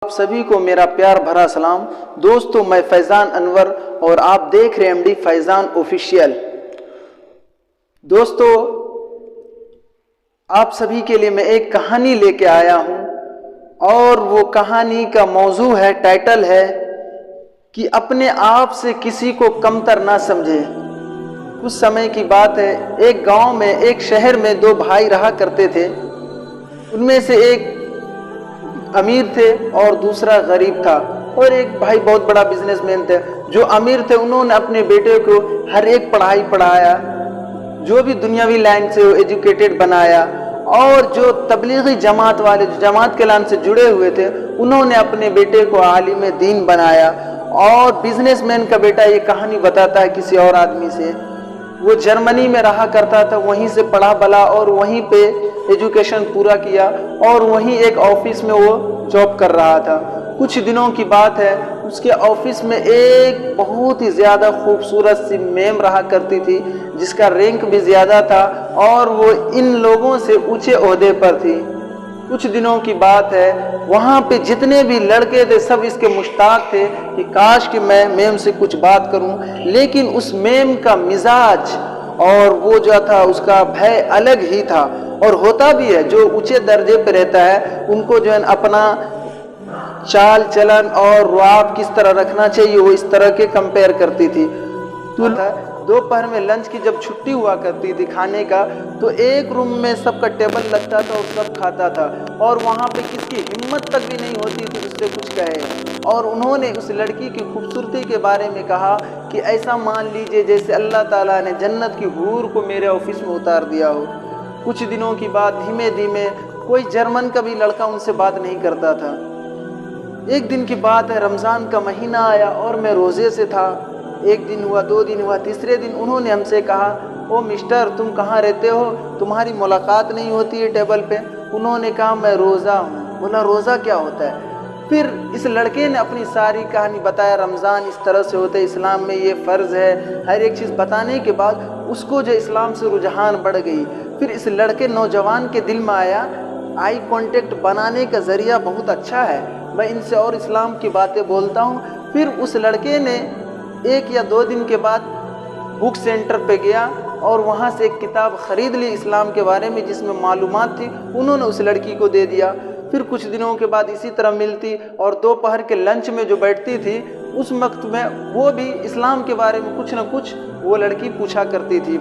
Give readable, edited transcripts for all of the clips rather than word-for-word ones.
آپ سبھی کو میرا پیار بھرا سلام۔ دوستو، میں فیضان انور اور آپ دیکھ رہے ہیں MD فیضان آفیشیل۔ دوستو، آپ سبھی کے لیے میں ایک کہانی لے کے آیا ہوں اور وہ کہانی کا موضوع ہے، ٹائٹل ہے کہ اپنے آپ سے کسی کو کمتر نہ سمجھے۔ کچھ سمے کی بات ہے، ایک گاؤں میں، ایک شہر میں دو بھائی رہا کرتے تھے۔ ان میں سے ایک امیر تھے اور دوسرا غریب تھا، اور ایک بھائی بہت بڑا بزنس مین تھے۔ جو امیر تھے انہوں نے اپنے بیٹے کو ہر ایک پڑھائی پڑھایا، جو بھی دنیاوی لائن سے ایجوکیٹڈ بنایا، اور جو تبلیغی جماعت والے، جو جماعت کے لائن سے جڑے ہوئے تھے، انہوں نے اپنے بیٹے کو عالم دین بنایا۔ اور بزنس مین کا بیٹا یہ کہانی بتاتا ہے کسی اور آدمی سے، وہ جرمنی میں رہا کرتا تھا، وہیں سے پڑھا بلا اور وہیں پہ ایجوکیشن پورا کیا، اور وہیں ایک آفس میں وہ جاب کر رہا تھا۔ کچھ دنوں کی بات ہے، اس کے آفس میں ایک بہت ہی زیادہ خوبصورت سی میم رہا کرتی تھی، جس کا رینک بھی زیادہ تھا اور وہ ان لوگوں سے اونچے عہدے پر تھی۔ کچھ دنوں کی بات ہے، وہاں پہ جتنے بھی لڑکے تھے سب اس کے مشتاق تھے کہ کاش کہ میں میم سے کچھ بات کروں، لیکن اس میم کا مزاج اور وہ جو تھا اس کا بھے الگ ہی تھا۔ اور ہوتا بھی ہے، جو اونچے درجے پہ رہتا ہے ان کو جو ہے اپنا چال چلن اور رواب کس طرح رکھنا چاہیے وہ اس طرح کے کمپیئر کرتی تھی۔ دوپہر میں لنچ کی جب چھٹی ہوا کرتی تھی کھانے کا، تو ایک روم میں سب کا ٹیبل لگتا تھا اور سب کھاتا تھا، اور وہاں پہ کس کی ہمت تک بھی نہیں ہوتی تھی اس سے کچھ کہے۔ اور انہوں نے اس لڑکی کی خوبصورتی کے بارے میں کہا کہ ایسا مان لیجئے جیسے اللہ تعالیٰ نے جنت کی حور کو میرے آفس میں اتار دیا ہو۔ کچھ دنوں کی بعد دھیمے دھیمے کوئی جرمن کا بھی لڑکا ان سے بات نہیں کرتا تھا۔ ایک دن کی بات ہے، رمضان کا مہینہ آیا اور میں روزے سے تھا۔ ایک دن ہوا، دو دن ہوا، تیسرے دن انہوں نے ہم سے کہا، او مسٹر تم کہاں رہتے ہو، تمہاری ملاقات نہیں ہوتی ہے ٹیبل پہ۔ انہوں نے کہا میں روزہ ہوں۔ بولا روزہ کیا ہوتا ہے؟ پھر اس لڑکے نے اپنی ساری کہانی بتایا، رمضان اس طرح سے ہوتا ہے، اسلام میں یہ فرض ہے، ہر ایک چیز بتانے کے بعد اس کو جو اسلام سے رجحان بڑھ گئی۔ پھر اس لڑکے نوجوان کے دل میں آیا، آئی کانٹیکٹ بنانے کا ذریعہ بہت اچھا ہے، میں ان سے اور اسلام کی باتیں بولتا ہوں۔ پھر اس لڑکے نے ایک یا دو دن کے بعد بک سینٹر پہ گیا اور وہاں سے ایک کتاب خرید لی اسلام کے بارے میں جس میں معلومات تھی، انہوں نے اس لڑکی کو دے دیا۔ پھر کچھ دنوں کے بعد اسی طرح ملتی اور دوپہر کے لنچ میں جو بیٹھتی تھی اس وقت میں وہ بھی اسلام کے بارے میں کچھ نہ کچھ وہ لڑکی پوچھا کرتی تھی۔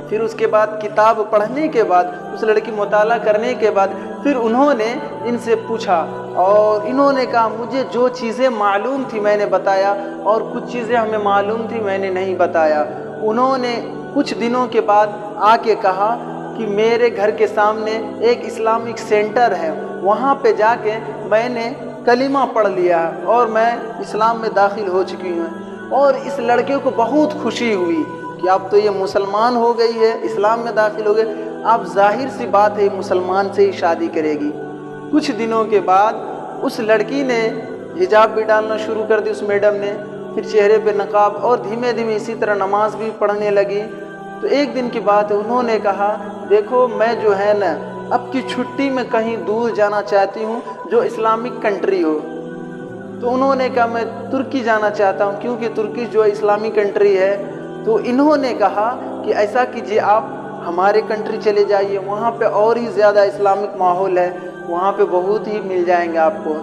پھر اس کے بعد کتاب پڑھنے کے بعد، اس لڑکی مطالعہ کرنے کے بعد، پھر انہوں نے ان سے پوچھا اور انہوں نے کہا مجھے جو چیزیں معلوم تھی میں نے بتایا اور کچھ چیزیں ہمیں معلوم تھی میں نے نہیں بتایا۔ انہوں نے کچھ دنوں کے بعد آ کے کہا کہ میرے گھر کے سامنے ایک اسلامک سینٹر ہے، وہاں پہ جا کے میں نے کلمہ پڑھ لیا اور میں اسلام میں داخل ہو چکی ہوں۔ اور اس لڑکے کو بہت خوشی ہوئی کہ اب تو یہ مسلمان ہو گئی ہے، اسلام میں داخل ہو گئے، اب ظاہر سی بات ہے مسلمان سے ہی شادی کرے گی۔ کچھ دنوں کے بعد اس لڑکی نے حجاب بھی ڈالنا شروع کر دی، اس میڈم نے، پھر چہرے پہ نقاب، اور دھیمے دھیمے اسی طرح نماز بھی پڑھنے لگی۔ تو ایک دن کی بات ہے، انہوں نے کہا دیکھو میں جو ہے نا اب کی چھٹی میں کہیں دور جانا چاہتی ہوں جو اسلامک کنٹری ہو۔ تو انہوں نے کہا میں ترکی جانا چاہتا ہوں کیونکہ ترکی جو اسلامی کنٹری ہے۔ تو انہوں نے کہا کہ ایسا کیجئے آپ ہمارے کنٹری چلے جائیے، وہاں پہ اور ہی زیادہ اسلامک ماحول ہے، وہاں پہ بہت ہی مل جائیں گے آپ کو۔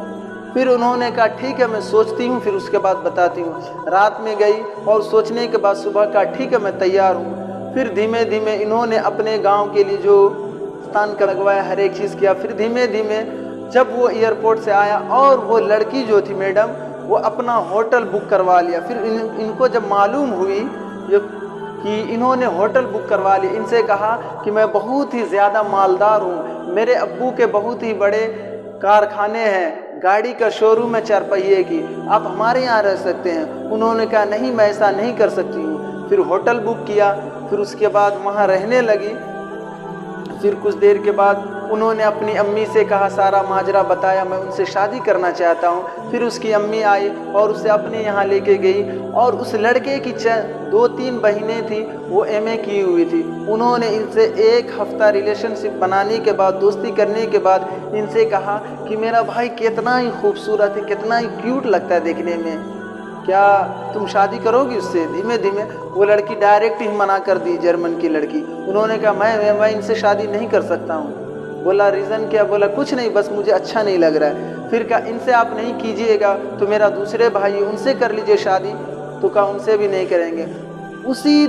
پھر انہوں نے کہا ٹھیک ہے میں سوچتی ہوں، پھر اس کے بعد بتاتی ہوں۔ رات میں گئی اور سوچنے کے بعد صبح کہا ٹھیک ہے میں تیار ہوں۔ پھر دھیمے دھیمے انہوں نے اپنے گاؤں کے لیے جو ستان کا لگوایا، ہر ایک چیز کیا۔ پھر دھیمے دھیمے جب وہ ایئرپورٹ سے آیا اور وہ لڑکی جو تھی میڈم وہ اپنا ہوٹل بک کروا لیا۔ پھر ان کو جب معلوم ہوئی کہ انہوں نے ہوٹل بک کروا لی، ان سے کہا کہ میں بہت ہی زیادہ مالدار ہوں، میرے ابو کے بہت ہی بڑے کارخانے ہیں، گاڑی کا شو روم ہے 4 پہیے کی، آپ ہمارے یہاں رہ سکتے ہیں۔ انہوں نے کہا نہیں میں ایسا نہیں کر سکتی ہوں۔ پھر ہوٹل بک کیا، پھر اس کے بعد وہاں رہنے لگی۔ پھر کچھ دیر کے بعد انہوں نے اپنی امی سے کہا، سارا ماجرا بتایا، میں ان سے شادی کرنا چاہتا ہوں۔ پھر اس کی امی آئی اور اسے اپنے یہاں لے کے گئی، اور اس لڑکے کی 2-3 بہنیں تھیں، وہ MA کی ہوئی تھی۔ انہوں نے ان سے 1 ہفتہ ریلیشن شپ بنانے کے بعد، دوستی کرنے کے بعد ان سے کہا کہ میرا بھائی کتنا ہی خوبصورت ہے، کتنا ہی کیوٹ لگتا ہے دیکھنے میں، کیا تم شادی کرو گی اس سے؟ دھیمے دھیمے وہ لڑکی ڈائریکٹ ہی منع کر دی، جرمن کی لڑکی۔ انہوں نے کہا میں ان سے شادی نہیں کر سکتا ہوں۔ بولا ریزن کیا؟ بولا کچھ نہیں، بس مجھے اچھا نہیں لگ رہا ہے۔ پھر کہا ان سے آپ نہیں کیجئے گا تو میرا دوسرے بھائی ان سے کر لیجئے شادی، تو کہا ان سے بھی نہیں کریں گے۔ اسی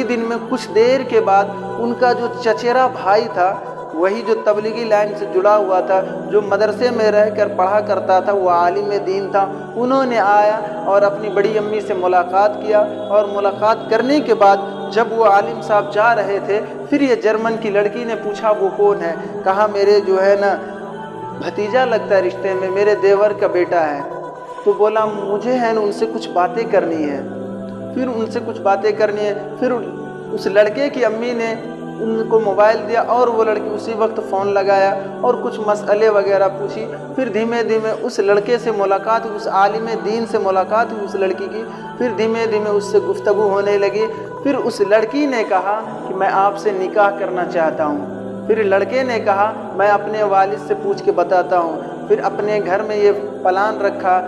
دن میں کچھ دیر کے بعد ان کا جو چچیرا بھائی تھا، وہی جو تبلیغی لائن سے جڑا ہوا تھا، جو مدرسے میں رہ کر پڑھا کرتا تھا، وہ عالم دین تھا، انہوں نے آیا اور اپنی بڑی امی سے ملاقات کیا، اور ملاقات کرنے کے بعد جب وہ عالم صاحب جا رہے تھے، پھر یہ جرمن کی لڑکی نے پوچھا وہ کون ہے؟ کہا میرے جو ہے نا بھتیجا لگتا ہے رشتے میں، میرے دیور کا بیٹا ہے۔ تو بولا مجھے ہے نا ان سے کچھ باتیں کرنی ہے۔ پھر اس لڑکے کی امی نے ان کو موبائل دیا، اور وہ لڑکی اسی وقت فون لگایا اور کچھ مسئلے وغیرہ پوچھی۔ پھر دھیمے دھیمے اس لڑکے سے ملاقات ہوئی، اس عالم دین سے ملاقات ہوئی اس لڑکی کی۔ پھر دھیمے دھیمے اس سے گفتگو ہونے لگی۔ پھر اس لڑکی نے کہا کہ میں آپ سے نکاح کرنا چاہتا ہوں۔ پھر لڑکے نے کہا میں اپنے والد سے پوچھ کے بتاتا ہوں۔ پھر اپنے گھر میں یہ پلان رکھا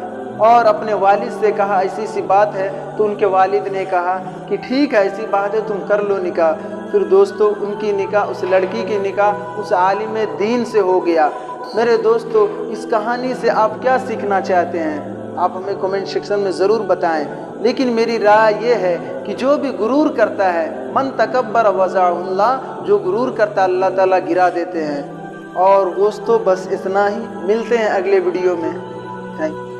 اور اپنے والد سے کہا ایسی سی بات ہے، تو ان کے والد نے کہا کہ ٹھیک ہے، ایسی بات ہے، تم کر لو نکاح۔ پھر دوستو ان کی نکاح، اس لڑکی کی نکاح اس عالم دین سے ہو گیا۔ میرے دوستو اس کہانی سے آپ کیا سیکھنا چاہتے ہیں؟ آپ ہمیں کمنٹ سیکشن میں ضرور بتائیں۔ لیکن میری رائے یہ ہے کہ جو بھی غرور کرتا ہے، من تکبر وضع اللہ، جو غرور کرتا اللہ تعالیٰ گرا دیتے ہیں۔ اور دوستو بس اتنا ہی، ملتے ہیں اگلے ویڈیو میں۔ Thank you.